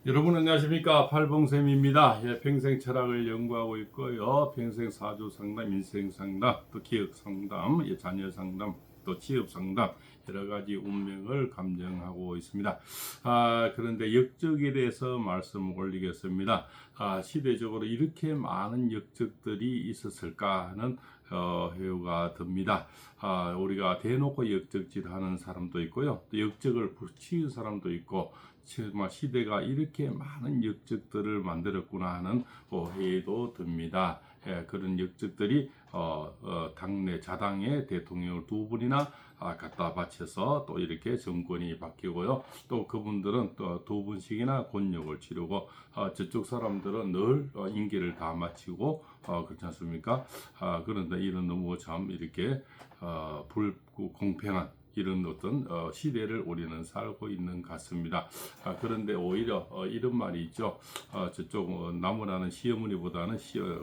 여러분 안녕하십니까? 팔봉쌤입니다. 예, 평생 철학을 연구하고 있고요. 평생 사주 상담, 인생 상담, 또 기업 상담, 예, 자녀 상담, 또 취업 상담, 여러 가지 운명을 감정하고 있습니다. 그런데 역적에 대해서 말씀을 올리겠습니다. 시대적으로 이렇게 많은 역적들이 있었을까 하는 회유가 듭니다. 우리가 대놓고 역적질하는 사람도 있고요. 또 역적을 붙이는 사람도 있고, 정말 시대가 이렇게 많은 역적들을 만들었구나 하는 회의도 듭니다. 그런 역적들이 당내 자당의 대통령을 두 분이나 갖다 바쳐서 또 이렇게 정권이 바뀌고요. 또 그분들은 또 두 분씩이나 권력을 치르고 저쪽 사람들은 늘 임기를 다 마치고 그렇지 않습니까? 그런데 이런 너무 참 이렇게 불공평한 이런 어떤 시대를 우리는 살고 있는 것 같습니다. 그런데 오히려 이런 말이 있죠. 저쪽 나무라는 시어머니보다는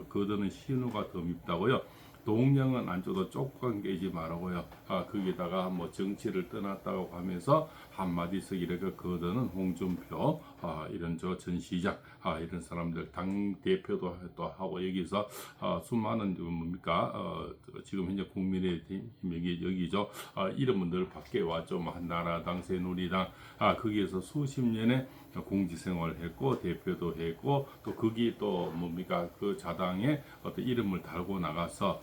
거드는 시누가 더 밉다고요. 동량은 안 줘도 쪽관 깨지 말라고요. 거기다가 뭐 정치를 떠났다고 하면서 한마디씩 이렇게 거드는 홍준표, 이런 전 시장, 이런 사람들 당 대표도 또 하고 여기서 수많은 뭡니까 지금 현재 국민의힘이 여기죠. 이름은 늘 밖에 왔죠. 뭐 한나라당, 새누리당, 거기에서 수십 년의 공직생활을 했고 대표도 했고 또 거기 또 뭡니까 그 자당에 어떤 이름을 달고 나가서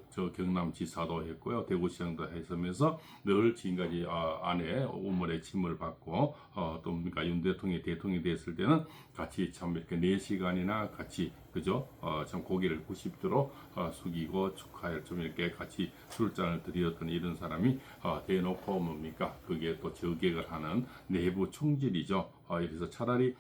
저 경남지사도 했고요, 대구시장도 했으면서 늘 지금까지 안에 우물에 침을 받고 또 뭡니까 윤 대통령이 됐을 때는 같이 참 이렇게 4시간이나 같이 그죠? 참 고개를 90도로 숙이고 축하를 좀 이렇게 같이 술잔을 드렸던 이런 사람이 대놓고 뭡니까 그게 또 저격을 하는 내부 총질이죠. 이래서 차라리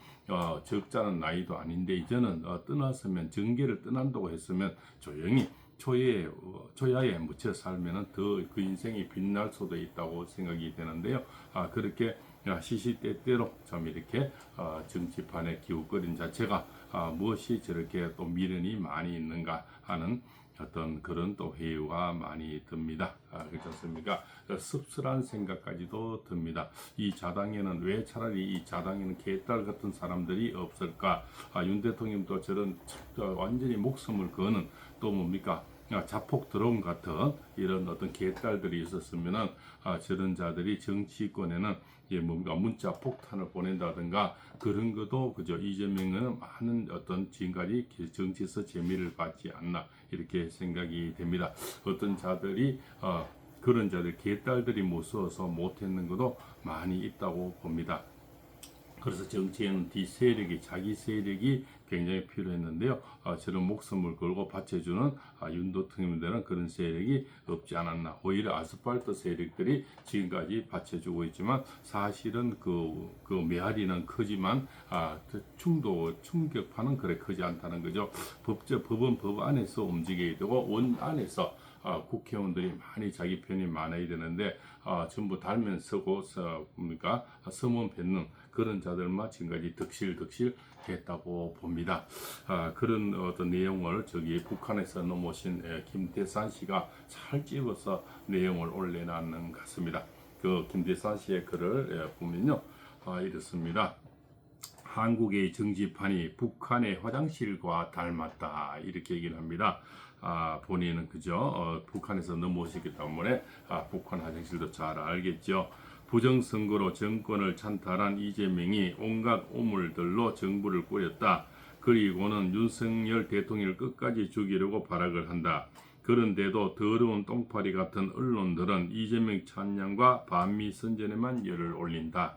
적자는 나이도 아닌데 이제는 떠났으면 정계를 떠난다고 했으면 조용히 초야에 묻혀 살면은 더 그 인생이 빛날 수도 있다고 생각이 되는데요. 그렇게 시시때때로 좀 이렇게 정치판에 기웃거린 자체가 무엇이 저렇게 또 미련이 많이 있는가 하는 어떤 그런 또 회유가 많이 듭니다. 그렇지 않습니까? 씁쓸한 생각까지도 듭니다. 이 자당에는 왜 차라리 이 자당에는 개딸 같은 사람들이 없을까? 윤 대통령도 저런 완전히 목숨을 거는 또 뭡니까? 자폭 드론 같은 이런 어떤 개딸들이 있었으면은 저런 자들이 정치권에는 뭔가 문자 폭탄을 보낸다든가 그런 것도 그저 이재명은 많은 어떤 지금까지 정치에서 재미를 받지 않나 이렇게 생각이 됩니다. 어떤 자들이 그런 자들 개딸들이 무서워서 못했는 것도 많이 있다고 봅니다. 그래서 정치에는 자기 세력이 굉장히 필요했는데요. 저런 목숨을 걸고 바쳐주는 윤 대통령들은 그런 세력이 없지 않았나. 오히려 아스팔트 세력들이 지금까지 받쳐주고 있지만 사실은 그 메아리는 크지만 충격파는 그래 크지 않다는 거죠. 법은 법 안에서 움직여야 되고 원 안에서 국회의원들이 많이 자기 편이 많아야 되는데 전부 달면 서고 뭡니까 서문 뱉는 그런 자들만 지금까지 덕실덕실 했다고 봅니다. 그런 어떤 내용을 저기 북한에서 넘어오신 김대산 씨가 잘 집어서 내용을 올려놨는 것 같습니다. 그 김대산 씨의 글을 보면요, 이렇습니다. 한국의 정치판이 북한의 화장실과 닮았다 이렇게 얘기를 합니다. 본인은 그죠? 북한에서 넘어오셨기 때문에 북한 화장실도 잘 알겠죠. 부정선거로 정권을 찬탈한 이재명이 온갖 오물들로 정부를 꾸렸다. 그리고는 윤석열 대통령을 끝까지 죽이려고 발악을 한다. 그런데도 더러운 똥파리 같은 언론들은 이재명 찬양과 반미 선전에만 열을 올린다.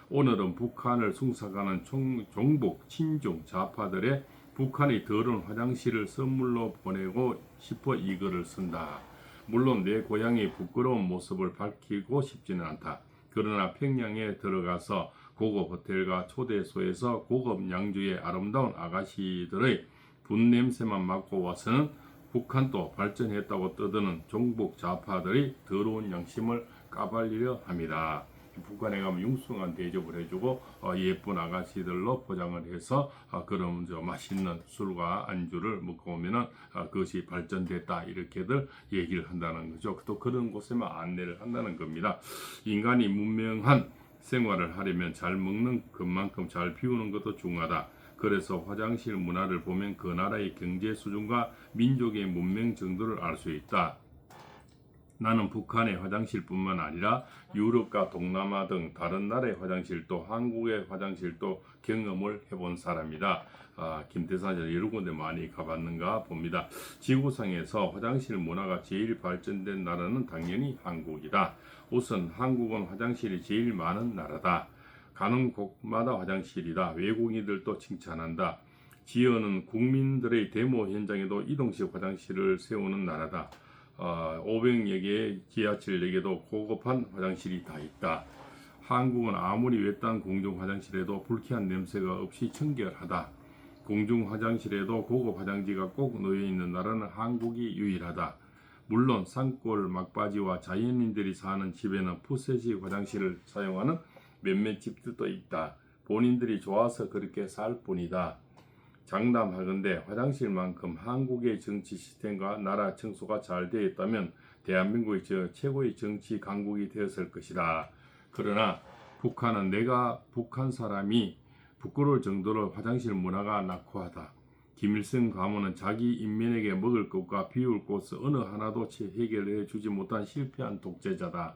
오늘은 북한을 숭상하는 종북 친중 좌파들의 북한의 더러운 화장실을 선물로 보내고 싶어 이 글을 쓴다. 물론 내 고향의 부끄러운 모습을 밝히고 싶지는 않다. 그러나 평양에 들어가서 고급 호텔과 초대소에서 고급 양주의 아름다운 아가씨들의 분냄새만 맡고 와서는 북한도 발전했다고 떠드는 종북 좌파들의 더러운 양심을 까발리려 합니다. 북한에 가면 융숭한 대접을 해주고 예쁜 아가씨들로 포장을 해서 그럼 맛있는 술과 안주를 먹고 오면은 그것이 발전됐다 이렇게들 얘기를 한다는 거죠. 또 그런 곳에만 안내를 한다는 겁니다. 인간이 문명한 생활을 하려면 잘 먹는 것만큼 잘 비우는 것도 중요하다. 그래서 화장실 문화를 보면 그 나라의 경제 수준과 민족의 문명 정도를 알 수 있다. 나는 북한의 화장실뿐만 아니라 유럽과 동남아 등 다른 나라의 화장실도 한국의 화장실도 경험을 해본 사람이다. 김태산이 여러 군데 많이 가봤는가 봅니다. 지구상에서 화장실 문화가 제일 발전된 나라는 당연히 한국이다. 우선 한국은 화장실이 제일 많은 나라다. 가는 곳마다 화장실이다. 외국인들도 칭찬한다. 지어는 국민들의 데모 현장에도 이동식 화장실을 세우는 나라다. 500여 개의 지하철역에도 고급한 화장실이 다 있다. 한국은 아무리 외딴 공중 화장실에도 불쾌한 냄새가 없이 청결하다. 공중 화장실에도 고급 화장지가 꼭 놓여 있는 나라는 한국이 유일하다. 물론 산골 막바지와 자연인들이 사는 집에는 푸세식 화장실을 사용하는 몇몇 집들도 있다. 본인들이 좋아서 그렇게 살 뿐이다. 장담하건대 화장실만큼 한국의 정치 시스템과 나라 청소가 잘 되어 있다면 대한민국의 최고의 정치 강국이 되었을 것이다. 그러나 북한은 내가 북한 사람이 부끄러울 정도로 화장실 문화가 낙후하다. 김일성 가문은 자기 인민에게 먹을 것과 비울 곳을 어느 하나도 채 해결해 주지 못한 실패한 독재자다.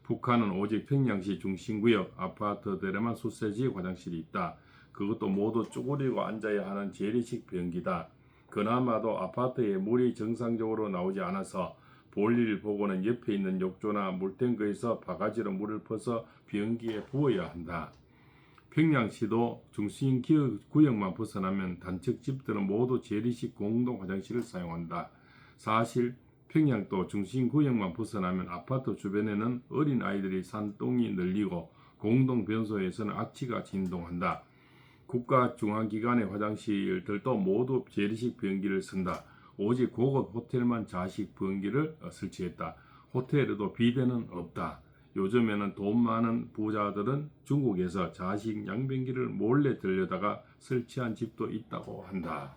북한은 오직 평양시 중심구역 아파트들에만 수세식 화장실이 있다. 그것도 모두 쪼그리고 앉아야 하는 재래식 변기다. 그나마도 아파트에 물이 정상적으로 나오지 않아서 볼일 보고는 옆에 있는 욕조나 물탱크에서 바가지로 물을 퍼서 변기에 부어야 한다. 평양시도 중심 구역만 벗어나면 단층 집들은 모두 재래식 공동 화장실을 사용한다. 사실 평양도 중심 구역만 벗어나면 아파트 주변에는 어린 아이들이 산똥이 늘리고 공동 변소에서는 악취가 진동한다. 국가중앙기관의 화장실들도 모두 재래식 변기를 쓴다. 오직 고급 호텔만 자식 변기를 설치했다. 호텔에도 비데는 없다. 요즘에는 돈 많은 부자들은 중국에서 자식 양변기를 몰래 들여다가 설치한 집도 있다고 한다.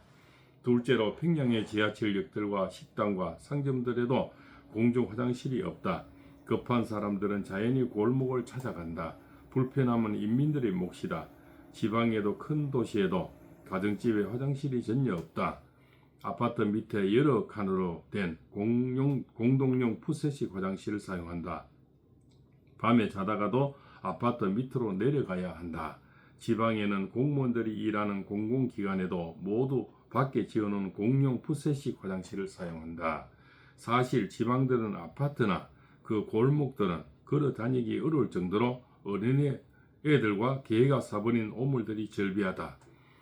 둘째로 평양의 지하철역들과 식당과 상점들에도 공중 화장실이 없다. 급한 사람들은 자연히 골목을 찾아간다. 불편함은 인민들의 몫이다. 지방에도 큰 도시에도 가정집에 화장실이 전혀 없다. 아파트 밑에 여러 칸으로 된 공동용 푸세식 화장실을 사용한다. 밤에 자다가도 아파트 밑으로 내려가야 한다. 지방에는 공무원들이 일하는 공공기관에도 모두 밖에 지어놓은 공용 푸세식 화장실을 사용한다. 사실 지방들은 아파트나 그 골목들은 걸어 다니기 어려울 정도로 어린애 애들과 개가 사버린 오물들이 절비하다.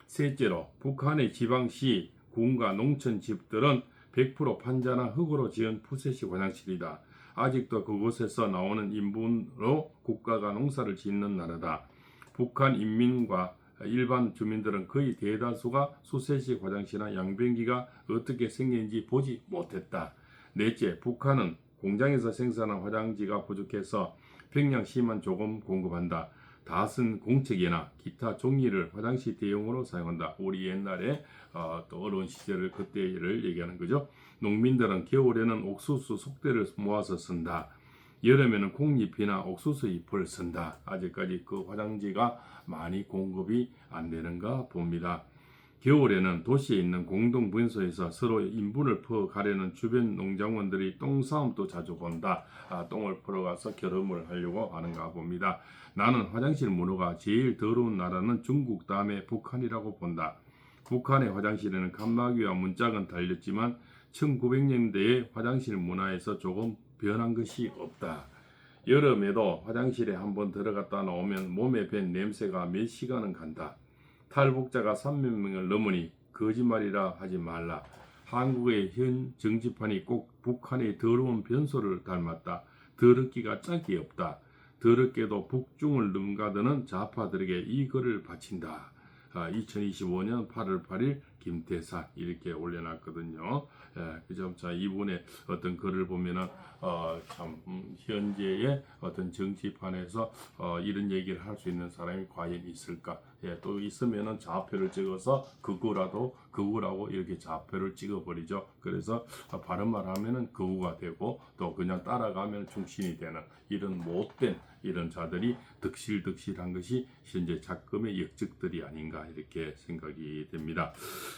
셋째로 북한의 지방시, 군과 농촌 집들은 100% 판자나 흙으로 지은 푸세식 화장실이다. 아직도 그곳에서 나오는 인분으로 국가가 농사를 짓는 나라다. 북한 인민과 일반 주민들은 거의 대다수가 수세식 화장실이나 양변기가 어떻게 생긴지 보지 못했다. 넷째, 북한은 공장에서 생산한 화장지가 부족해서 평양시만 조금 공급한다. 다 쓴 공책이나 기타 종이를 화장실 대용으로 사용한다. 우리 옛날에 또 어려운 시절을 그때를 얘기하는 거죠. 농민들은 겨울에는 옥수수 속대를 모아서 쓴다. 여름에는 콩잎이나 옥수수 잎을 쓴다. 아직까지 그 화장지가 많이 공급이 안 되는가 봅니다. 겨울에는 도시에 있는 공동 분소에서 서로 인분을 퍼 가려는 주변 농장원들이 똥싸움도 자주 본다. 똥을 풀어가서 결혼을 하려고 하는가 봅니다. 나는 화장실 문화가 제일 더러운 나라는 중국 다음에 북한이라고 본다. 북한의 화장실에는 칸막이와 문짝은 달렸지만 1900년대의 화장실 문화에서 조금 변한 것이 없다. 여름에도 화장실에 한번 들어갔다 나오면 몸에 밴 냄새가 몇 시간은 간다. 탈북자가 300명을 넘으니 거짓말이라 하지 말라. 한국의 현 정치판이 꼭 북한의 더러운 변소를 닮았다. 더럽기가 짝이 없다. 더럽게도 북중을 능가드는 좌파들에게 이 글을 바친다. 2025년 8월 8일 김태산 이렇게 올려놨거든요. 그죠? 자, 이분의 어떤 글을 보면은 참 현재의 어떤 정치판에서 이런 얘기를 할 수 있는 사람이 과연 있을까? 또 있으면은 좌표를 찍어서 극우라고 이렇게 좌표를 찍어버리죠. 그래서 바른 말 하면은 극우가 되고 또 그냥 따라가면 중심이 되는 이런 못된 이런 자들이 득실득실한 것이 현재 작금의 역적들이 아닌가 이렇게 생각이 됩니다.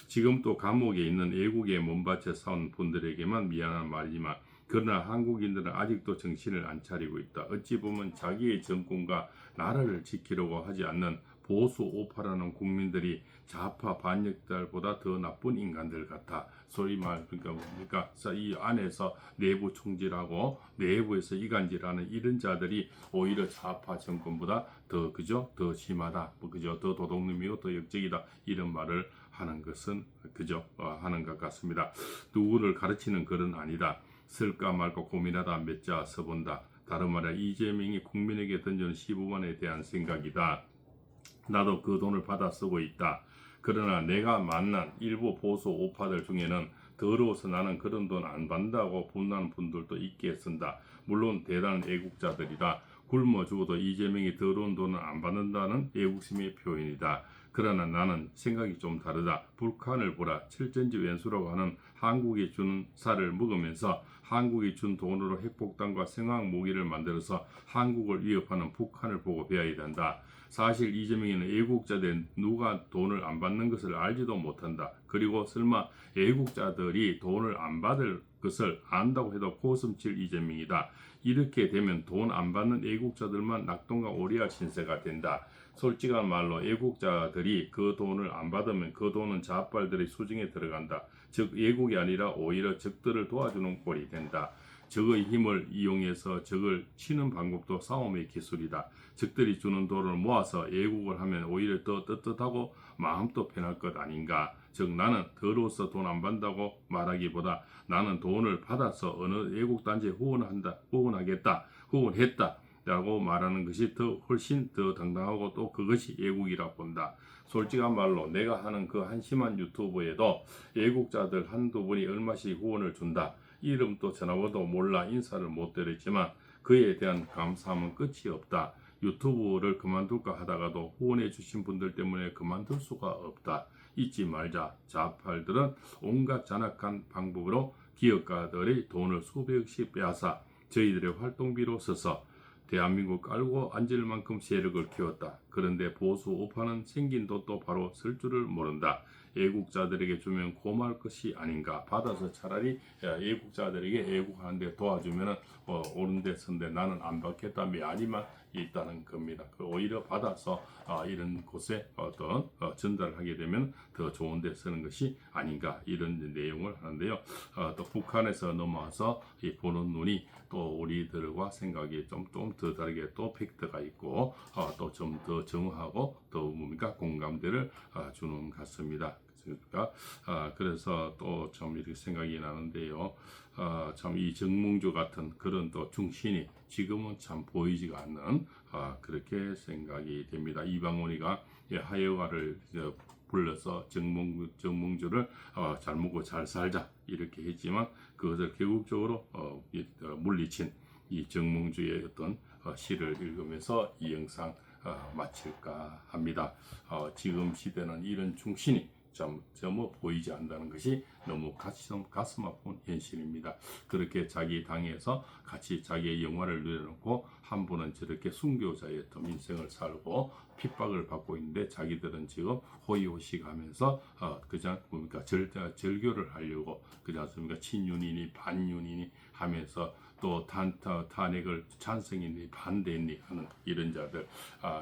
지금 또 감옥에 있는 애국에 몸바쳐 싸운 분들에게만 미안한 말이지만 그러나 한국인들은 아직도 정신을 안 차리고 있다. 어찌 보면 자기의 정권과 나라를 지키려고 하지 않는 보수 오파라는 국민들이 좌파 반역자들보다 더 나쁜 인간들 같아. 소위 말 그러니까 이 안에서 내부 총질하고 내부에서 이간질하는 이런 자들이 오히려 좌파 정권보다 더 그죠? 더 심하다. 그죠? 더 도둑놈이고 더 역적이다. 이런 말을 하는 것은 그죠? 하는 것 같습니다. 누구를 가르치는 글은 아니다. 쓸까 말까 고민하다 몇 자 써본다. 다른 말이야 이재명이 국민에게 던져는 15만에 대한 생각이다. 나도 그 돈을 받아 쓰고 있다. 그러나 내가 만난 일부 보수 오파들 중에는 더러워서 나는 그런 돈 안 받는다고 분노하는 분들도 있게 쓴다. 물론 대단한 애국자들이다. 굶어 죽어도 이재명이 더러운 돈을 안 받는다는 애국심의 표현이다. 그러나 나는 생각이 좀 다르다. 북한을 보라. 칠전지 왼수라고 하는 한국이 주는 살을 먹으면서 한국이 준 돈으로 핵폭탄과 생화학 무기를 만들어서 한국을 위협하는 북한을 보고 배워야 된다. 사실 이재명이는 애국자들 누가 돈을 안 받는 것을 알지도 못한다. 그리고 설마 애국자들이 돈을 안 받을 것을 안다고 해도 고슴칠 이재명이다. 이렇게 되면 돈 안 받는 애국자들만 낙동과 오리알 신세가 된다. 솔직한 말로 애국자들이 그 돈을 안 받으면 그 돈은 좌빨들의 수중에 들어간다. 즉 애국이 아니라 오히려 적들을 도와주는 꼴이 된다. 적의 힘을 이용해서 적을 치는 방법도 싸움의 기술이다. 적들이 주는 돈을 모아서 애국을 하면 오히려 더 떳떳하고 마음도 편할 것 아닌가. 즉 나는 더러워서 돈 안 받는다고 말하기보다 나는 돈을 받아서 어느 애국단체에 후원했다 라고 말하는 것이 훨씬 더 당당하고 또 그것이 애국이라 본다. 솔직한 말로 내가 하는 그 한심한 유튜브에도 애국자들 한두 분이 얼마씩 후원을 준다. 이름도 전화번호도 몰라 인사를 못 드렸지만 그에 대한 감사함은 끝이 없다. 유튜브를 그만둘까 하다가도 후원해 주신 분들 때문에 그만둘 수가 없다. 잊지 말자. 좌팔들은 온갖 잔악한 방법으로 기업가들의 돈을 수백억씩 빼앗아 저희들의 활동비로 써서 대한민국 깔고 앉을 만큼 세력을 키웠다. 그런데 보수 우파는 생긴 돈도 바로 쓸 줄을 모른다. 애국자들에게 주면 고마울 것이 아닌가. 받아서 차라리 애국자들에게 애국하는데 도와주면 옳은 데 선데 나는 안 받겠다. 미안이만 있다는 겁니다. 오히려 받아서 이런 곳에 어떤 전달하게 되면 더 좋은 데 쓰는 것이 아닌가 이런 내용을 하는데요. 또 북한에서 넘어와서 보는 눈이 또 우리들과 생각이 좀 더 다르게 또 팩트가 있고 또 좀 더 정하고 또 뭡니까 공감대를 주는 것 같습니다. 그래서 또 참 이렇게 생각이 나는데요. 참 이 정몽주 같은 그런 또 중신이 지금은 참 보이지가 않는 그렇게 생각이 됩니다. 이방원이가 하여가를 불러서 정몽주를 잘 먹고 잘 살자 이렇게 했지만 그것을 결국적으로 물리친 이 정몽주의 어떤 시를 읽으면서 이 영상 마칠까 합니다. 지금 시대는 이런 중신이 전혀 보이지 않는다는 것이 너무 가슴 아픈 현실입니다. 그렇게 자기 당에서 같이 자기의 영화를 누려놓고 한 분은 저렇게 순교자의 어떤 인생을 살고 핍박을 받고 있는데 자기들은 지금 호의호식하면서 그냥 뭡니까 절교를 하려고 그지 않습니까? 친윤이니 반윤이니 하면서 또 탄핵을 찬성이니 반대니 하는 이런 자들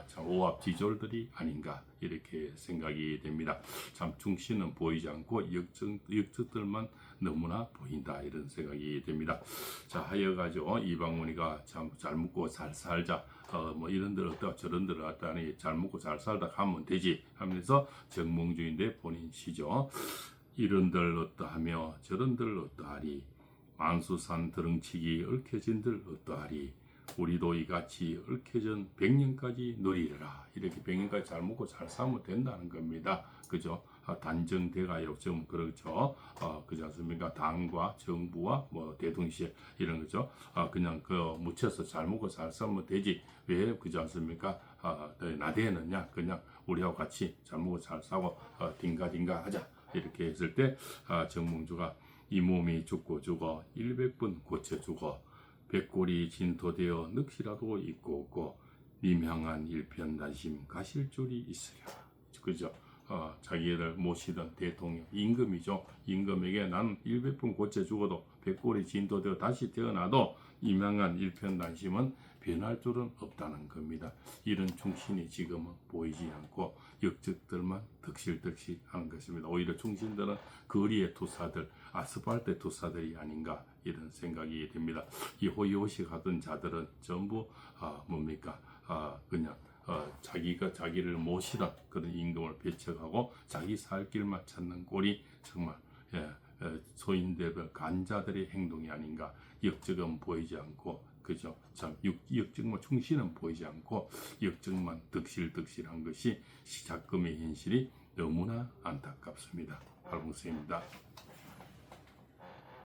참 오합지졸들이 아닌가 이렇게 생각이 됩니다. 참 중심은 보이지 않고 역적들만 너무나 보인다 이런 생각이 됩니다. 자 하여가지고 이방문이가 참 잘 먹고 잘 살자 뭐 이런들 어떠 저런들 어떠하니 잘 먹고 잘 살다 가면 되지 하면서 정몽주인데 본인 시죠. 이런들 어떠하며 저런들 어떠하리 만수산 드렁치기 얽혀진들 어떠하리 우리도 이같이 얽혀진 100년까지 누리라 이렇게 100년까지 잘 먹고 잘 살면 된다는 겁니다. 그죠? 단정대가요 좀 그렇죠. 그지 않습니까? 당과 정부와 뭐 대통령 이런 거죠. 그냥 묻혀서 잘 먹고 잘 살면 되지 왜 그지 않습니까? 나대느냐 그냥 우리하고 같이 잘 먹고 잘 사고 딩가딩가 하자 이렇게 했을 때 정몽주가 이 몸이 죽고 100번 고쳐주고 백골이 진토되어 넋이라도 있고 없고 미명한 일편단심 가실 줄이 있으랴. 그죠? 자기를 모시던 대통령 임금이죠. 임금에게 난 일백번 고쳐 죽어도 백골이 진토되어 다시 태어나도 이명한 일편단심은 변할 줄은 없다는 겁니다. 이런 충신이 지금은 보이지 않고 역적들만 득실득실 하는 것입니다. 오히려 충신들은 거리의 투사들, 아스팔트 투사들이 아닌가 이런 생각이 됩니다. 이 호의호식 하던 자들은 전부 뭡니까? 그냥 자기가 자기를 모시던 그런 임금을 배척하고 자기 살 길만 찾는 꼴이 정말 소인대별 간자들의 행동이 아닌가. 역적은 보이지 않고 그죠? 참 역적만 충신은 보이지 않고 역적만 득실득실한 것이 시작금의 현실이 너무나 안타깝습니다. 팔봉스입니다.